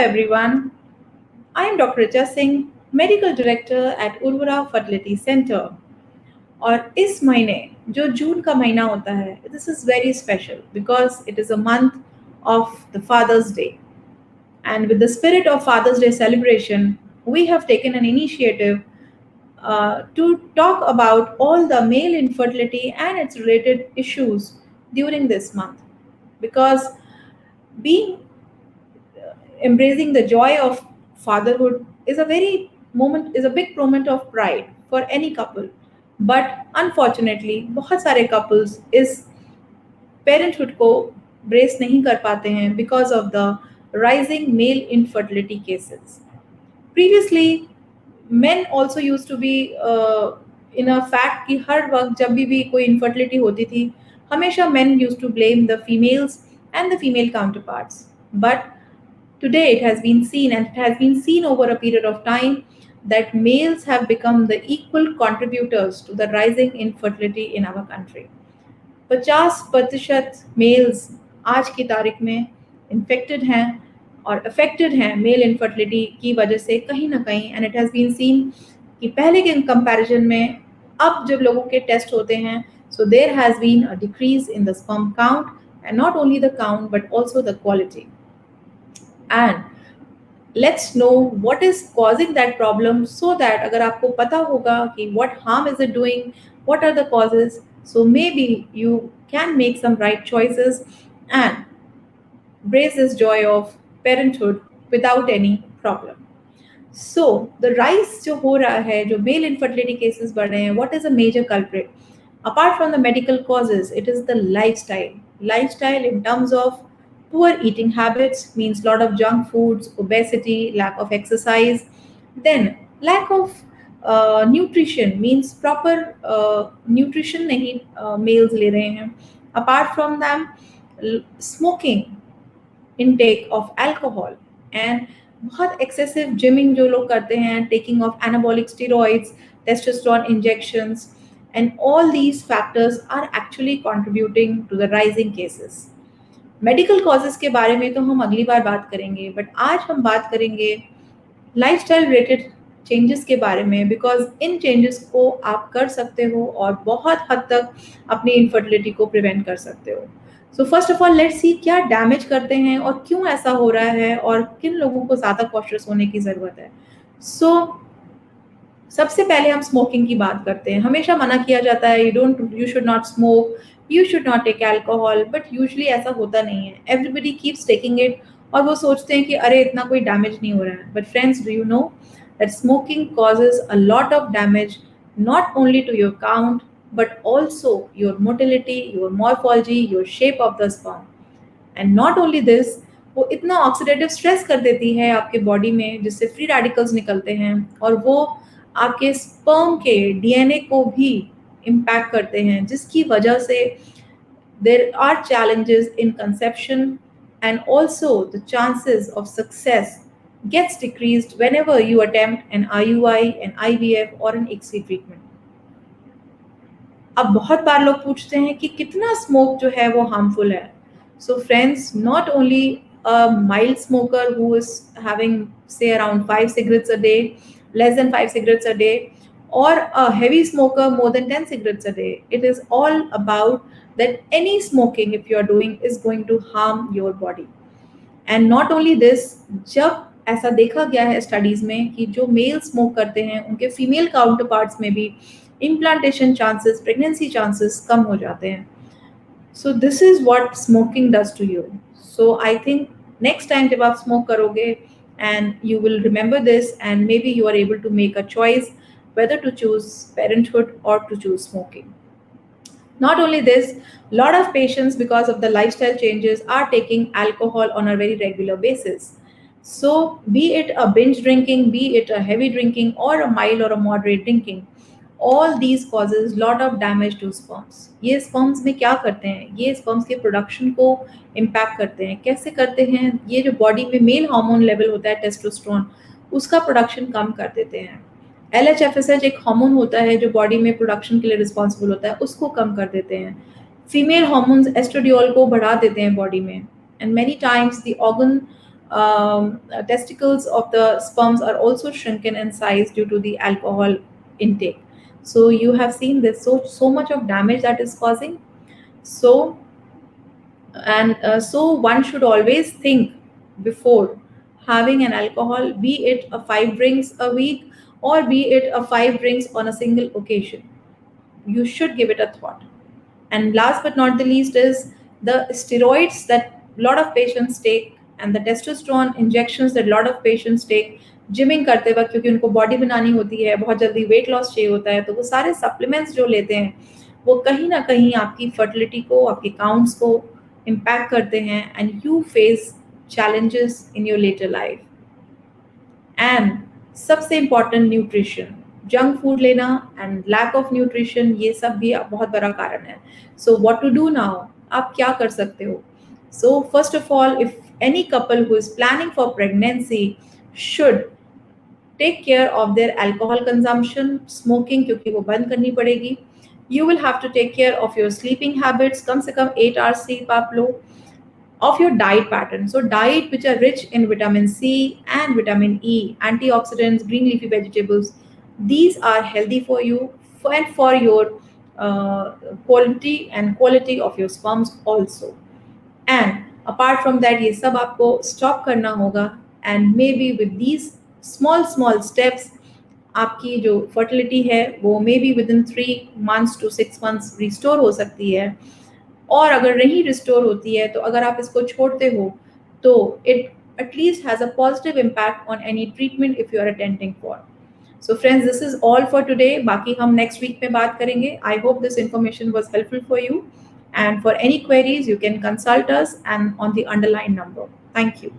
everyone. I am Dr. Richa Singh, Medical Director at Urvara Fertility Center. और इस महीने जो जून का महीना होता है, this is very special because it is a month of the Father's Day. And with the spirit of Father's Day celebration, we have taken an initiative to talk about all the male infertility and its related issues during this month. Because being embracing the joy of fatherhood is a big moment of pride for any couple, but unfortunately बहुत सारे couples इस parenthood को brace नहीं कर पाते हैं because of the rising male infertility cases. Previously men also used to be in a fact कि हर वक्त जब भी कोई infertility होती थी, हमेशा men used to blame the females and the female counterparts. But today it has been seen, and it has been seen over a period of time, that males have become the equal contributors to the rising infertility in our country. 50% mails आज की तारीख में infected हैं और affected हैं male infertility की वजह से कहीं ना कहीं, and it has been seen कि पहले के कंपैरिजन में अब जब लोगों के टेस्ट होते हैं, so there has been a decrease in the sperm count, and not only the count but also the quality. And let's know what is causing that problem, so that अगर आपको पता होगा कि what harm is it doing, what are the causes, so maybe you can make some right choices and embrace this joy of parenthood without any problem. So the rise जो हो रहा है, जो male infertility cases बढ़ रहे हैं, what is a major culprit? Apart from the medical causes, it is the lifestyle in terms of poor eating habits, means lot of junk foods, obesity, lack of exercise. Then lack of nutrition, means proper nutrition नहीं males ले रहे हैं. Apart from them, smoking, intake of alcohol, and बहुत excessive gymming जो लोग करते हैं, taking of anabolic steroids, testosterone injections, and all these factors are actually contributing to the rising cases. Medical causes के बारे में तो हम अगली बार बात करेंगे, बट आज हम बात करेंगे लाइफस्टाइल रिलेटेड चेंजेस के बारे में, बिकॉज इन चेंजेस को आप कर सकते हो और बहुत हद तक अपनी इनफर्टिलिटी को प्रिवेंट कर सकते हो. So first of all let's see क्या डैमेज करते हैं और क्यों ऐसा हो रहा है और किन लोगों को ज़्यादा कॉशियस होने की ज़रूरत है. सो सबसे पहले हम स्मोकिंग की बात करते हैं. हमेशा मना किया जाता है you should not smoke, you should not take alcohol, but usually ऐसा होता नहीं है. एवरीबडी कीप्स टेकिंग इट और वो सोचते हैं कि अरे इतना कोई डैमेज नहीं हो रहा है. But friends, do you know that smoking causes a lot of damage, not only to your count but also your motility, your morphology, your shape of the sperm. And not only this, वो इतना oxidative stress कर देती है आपके body में, जिससे free radicals निकलते हैं और वो आपके स्पर्म के डीएनए को भी इम्पैक्ट करते हैं, जिसकी वजह से there are challenges in conception, and also the chances of success gets decreased whenever you attempt an IUI, an IVF or an ICSI treatment. अब बहुत बार लोग पूछते हैं कि कितना स्मोक जो है वो हार्मफुल है. So friends, not only a mild smoker who is having say around 5 cigarettes a day, less than 5 cigarettes a day, or a heavy smoker more than 10 cigarettes a day. It is all about that any smoking if you are doing is going to harm your body. And not only this, जब ऐसा देखा गया है studies में कि जो mail smoke करते हैं उनके फीमेल काउंटर पार्ट्स में भी इम्प्लांटेशन चांसेस, प्रेगनेंसी चांसेस कम हो जाते हैं. So this is what smoking does to you. So I think next time जब आप स्मोक करोगे, and you will remember this, and maybe you are able to make a choice whether to choose parenthood or to choose smoking. Not only this, a lot of patients, because of the lifestyle changes, are taking alcohol on a very regular basis. So be it a binge drinking, be it a heavy drinking, or a mild or a moderate drinking, all these causes lot of damage to sperms. ये sperms में क्या करते हैं? ये sperms के production को impact करते हैं. कैसे करते हैं? ये जो body में male hormone level होता है testosterone, उसका production कम कर देते हैं. LHFSH एक हार्मोन होता है जो बॉडी में प्रोडक्शन के लिए रिस्पॉन्सिबल होता है, उसको कम कर देते हैं. फीमेल हार्मोन्स एस्ट्रोडियोल को बढ़ा देते हैं बॉडी में. And many times the organ testicles of the sperms are also shrunken in size due to the alcohol intake. So you have seen this, so much of damage that is causing. So so one should always think before having an alcohol, be it a 5 drinks a week or be it a 5 drinks on a single occasion. You should give it a thought. And last but not the least is the steroids that a lot of patients take and the testosterone injections that a lot of patients take gymming करते वक्त, क्योंकि उनको body बनानी होती है, बहुत जल्दी weight loss चाहिए होता है, तो वो सारे सप्लीमेंट्स जो लेते हैं वो कहीं ना कहीं आपकी फर्टिलिटी को, आपके काउंट्स को इम्पैक्ट करते हैं and you face challenges in your later life. And सबसे इम्पॉर्टेंट न्यूट्रिशन, जंक फूड लेना एंड लैक ऑफ न्यूट्रिशन, ये सब भी बहुत बड़ा कारण है. So what to do now, आप क्या कर सकते हो? So first of all, if any couple who is planning for pregnancy should take care of their alcohol consumption, smoking क्योंकि वो बंद करनी पड़ेगी. You will have to take care of your sleeping habits, कम से कम 8 hours स्लीप आप लो. Of your diet pattern, so diet which are rich in vitamin C and vitamin E, antioxidants, green leafy vegetables, these are healthy for you and for your quality of your sperms also. And apart from that, ये सब आपको stop करना होगा, and maybe with these small steps आपकी जो fertility है वो maybe within 3 months to 6 months restore हो सकती है. और अगर नहीं रिस्टोर होती है, तो अगर आप इसको छोड़ते हो तो it at least has a positive impact on any treatment if you are attending for. So friends, this is all for today. बाकी हम नेक्स्ट वीक में बात करेंगे. I hope this information was helpful for you, and for any queries you can consult us and on the underline number. Thank you.